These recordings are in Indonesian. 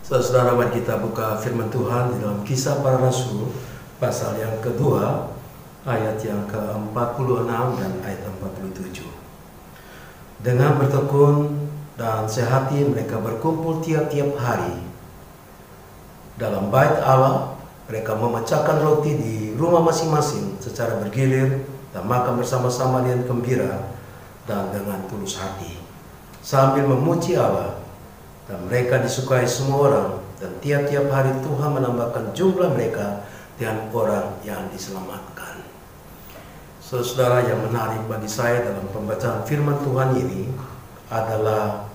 Saudara, mari kita buka firman Tuhan di dalam Kisah Para Rasul pasal yang kedua, ayat yang ke-46 dan ayat 47. Dengan bertekun dan sehati mereka berkumpul tiap-tiap hari dalam bait Allah. Mereka memecahkan roti di rumah masing-masing secara bergilir dan makan bersama-sama dengan gembira dan dengan tulus hati, sambil memuji Allah. Dan mereka disukai semua orang, dan tiap-tiap hari Tuhan menambahkan jumlah mereka dengan orang yang diselamatkan. Saudara, yang menarik bagi saya dalam pembacaan firman Tuhan ini adalah,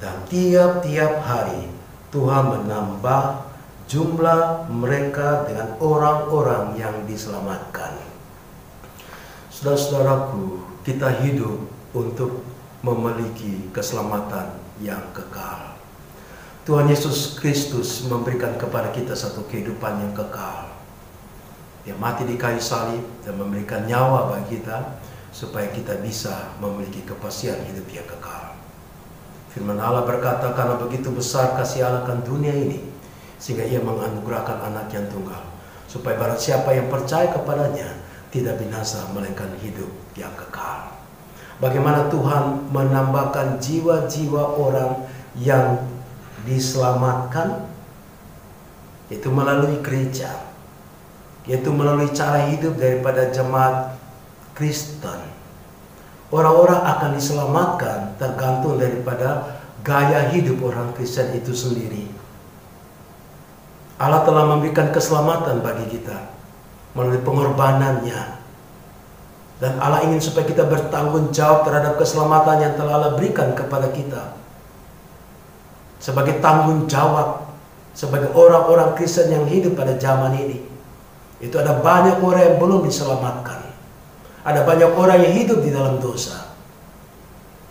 dan tiap-tiap hari Tuhan menambah jumlah mereka dengan orang-orang yang diselamatkan. Saudara-saudaraku, kita hidup untuk memiliki keselamatan yang kekal. Tuhan Yesus Kristus memberikan kepada kita satu kehidupan yang kekal. Dia mati di kayu salib dan memberikan nyawa bagi kita supaya kita bisa memiliki kepastian hidup yang kekal. Firman Allah berkata, karena begitu besar kasih Allah akan dunia ini, sehingga ia menganugerahkan anak yang tunggal, supaya barang siapa yang percaya kepadanya tidak binasa melainkan hidup yang kekal. Bagaimana Tuhan menambahkan jiwa-jiwa orang yang diselamatkan? Itu melalui gereja, yaitu melalui cara hidup daripada jemaat Kristen. Orang-orang akan diselamatkan tergantung daripada gaya hidup orang Kristen itu sendiri. Allah telah memberikan keselamatan bagi kita melalui pengorbanannya. Dan Allah ingin supaya kita bertanggung jawab terhadap keselamatan yang telah Allah berikan kepada kita. Sebagai tanggung jawab, sebagai orang-orang Kristen yang hidup pada zaman ini. Itu ada banyak orang yang belum diselamatkan. Ada banyak orang yang hidup di dalam dosa.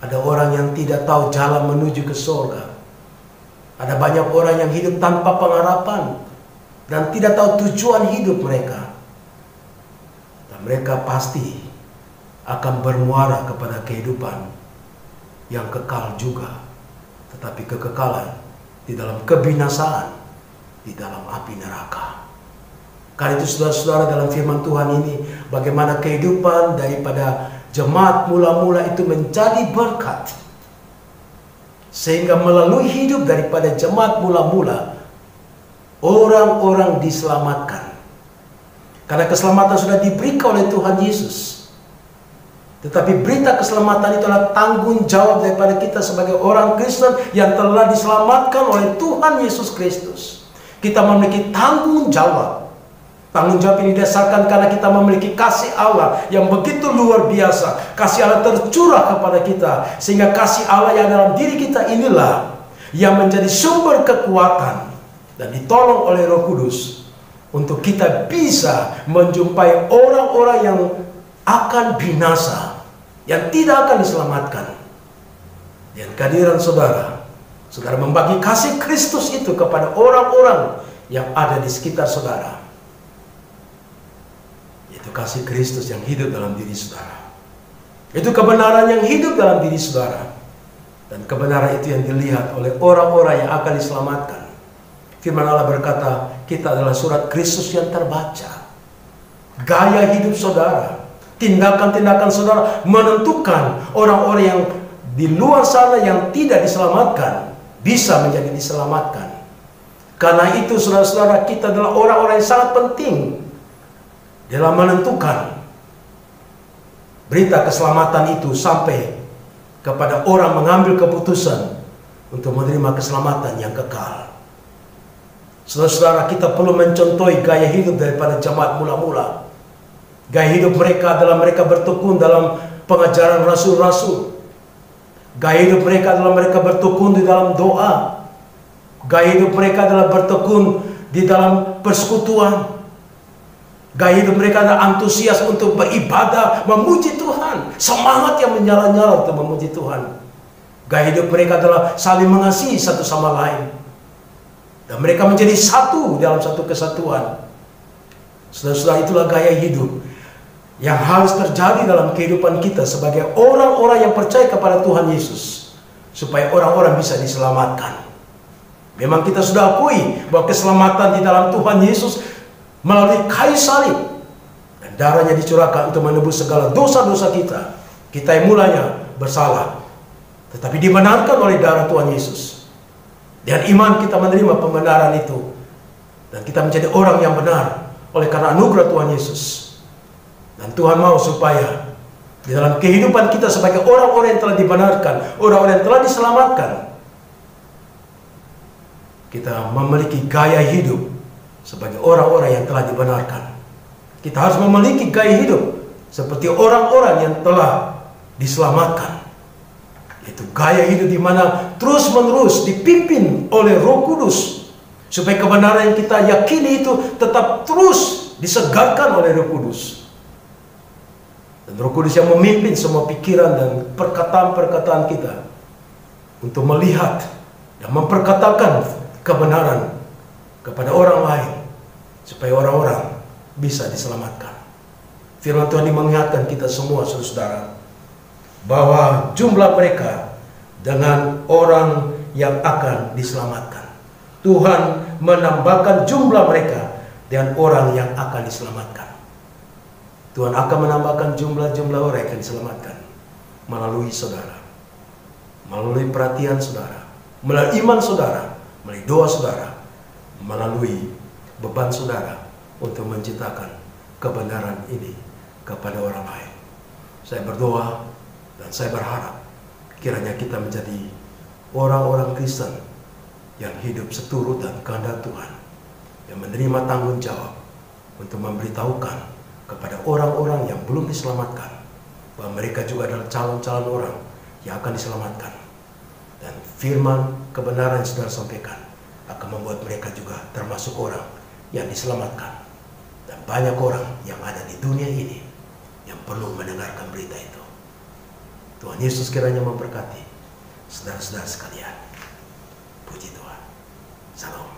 Ada orang yang tidak tahu jalan menuju ke surga. Ada banyak orang yang hidup tanpa pengharapan dan tidak tahu tujuan hidup mereka. Dan mereka pasti akan bermuara kepada kehidupan yang kekal juga. Tetapi kekekalan di dalam kebinasaan, di dalam api neraka. Karena itu saudara-saudara, dalam firman Tuhan ini, bagaimana kehidupan daripada jemaat mula-mula itu menjadi berkat. Sehingga melalui hidup daripada jemaat mula-mula, orang-orang diselamatkan. Karena keselamatan sudah diberikan oleh Tuhan Yesus. Tetapi berita keselamatan itu adalah tanggung jawab daripada kita sebagai orang Kristen yang telah diselamatkan oleh Tuhan Yesus Kristus. Kita memiliki tanggung jawab. Tanggung jawab ini didasarkan karena kita memiliki kasih Allah yang begitu luar biasa. Kasih Allah tercurah kepada kita. Sehingga kasih Allah yang dalam diri kita inilah yang menjadi sumber kekuatan dan ditolong oleh Roh Kudus untuk kita bisa menjumpai orang-orang yang akan binasa, yang tidak akan diselamatkan. Dan kehadiran saudara, saudara membagi kasih Kristus itu kepada orang-orang yang ada di sekitar saudara. Itu kasih Kristus yang hidup dalam diri saudara. Itu kebenaran yang hidup dalam diri saudara. Dan kebenaran itu yang dilihat oleh orang-orang yang akan diselamatkan. Firman Allah berkata, kita adalah surat Kristus yang terbaca. Gaya hidup saudara, tindakan-tindakan saudara menentukan orang-orang yang di luar sana yang tidak diselamatkan bisa menjadi diselamatkan. Karena itu saudara-saudara, kita adalah orang-orang yang sangat penting dalam menentukan berita keselamatan itu sampai kepada orang mengambil keputusan untuk menerima keselamatan yang kekal. Saudara-saudara, kita perlu mencontohi gaya hidup daripada jemaat mula-mula. Gaya hidup mereka adalah mereka bertekun dalam pengajaran rasul-rasul. Gaya hidup mereka adalah mereka bertekun di dalam doa. Gaya hidup mereka adalah bertekun di dalam persekutuan. Gaya hidup mereka adalah antusias untuk beribadah, memuji Tuhan. Semangat yang menyala-nyala untuk memuji Tuhan. Gaya hidup mereka adalah saling mengasihi satu sama lain. Dan mereka menjadi satu dalam satu kesatuan. Saudara-saudara, itulah gaya hidup yang harus terjadi dalam kehidupan kita sebagai orang-orang yang percaya kepada Tuhan Yesus. Supaya orang-orang bisa diselamatkan. Memang kita sudah akui bahwa keselamatan di dalam Tuhan Yesus melalui kayu salib dan darahnya dicurahkan untuk menebus segala dosa-dosa kita. Kita yang mulanya bersalah, tetapi dibenarkan oleh darah Tuhan Yesus. Dan iman kita menerima pembenaran itu, dan kita menjadi orang yang benar oleh karena anugerah Tuhan Yesus. Dan Tuhan mau supaya di dalam kehidupan kita sebagai orang-orang yang telah dibenarkan, orang-orang yang telah diselamatkan, kita memiliki gaya hidup sebagai orang-orang yang telah dibenarkan. Kita harus memiliki gaya hidup seperti orang-orang yang telah diselamatkan. Itu gaya hidup di mana terus-menerus dipimpin oleh Roh Kudus, supaya kebenaran yang kita yakini itu tetap terus disegarkan oleh Roh Kudus. Dan Roh Kudus yang memimpin semua pikiran dan perkataan-perkataan kita untuk melihat dan memperkatakan kebenaran kepada orang lain, supaya orang-orang bisa diselamatkan. Firman Tuhan ini mengingatkan kita semua, saudara, bahwa jumlah mereka dengan orang yang akan diselamatkan. Tuhan menambahkan jumlah mereka dengan orang yang akan diselamatkan. Tuhan akan menambahkan jumlah-jumlah orang yang akan diselamatkan melalui saudara, melalui perhatian saudara, melalui iman saudara, melalui doa saudara, melalui beban saudara untuk menciptakan kebenaran ini kepada orang lain. Saya berdoa dan saya berharap kiranya kita menjadi orang-orang Kristen yang hidup seturut dan kehendak Tuhan, yang menerima tanggung jawab untuk memberitahukan kepada orang-orang yang belum diselamatkan bahwa mereka juga adalah calon-calon orang yang akan diselamatkan. Dan firman kebenaran yang saudara sampaikan akan membuat mereka juga termasuk orang yang diselamatkan. Dan banyak orang yang ada di dunia ini yang perlu mendengarkan berita itu. Tuhan Yesus kiranya memberkati saudara-saudara sekalian. Puji Tuhan. Salam.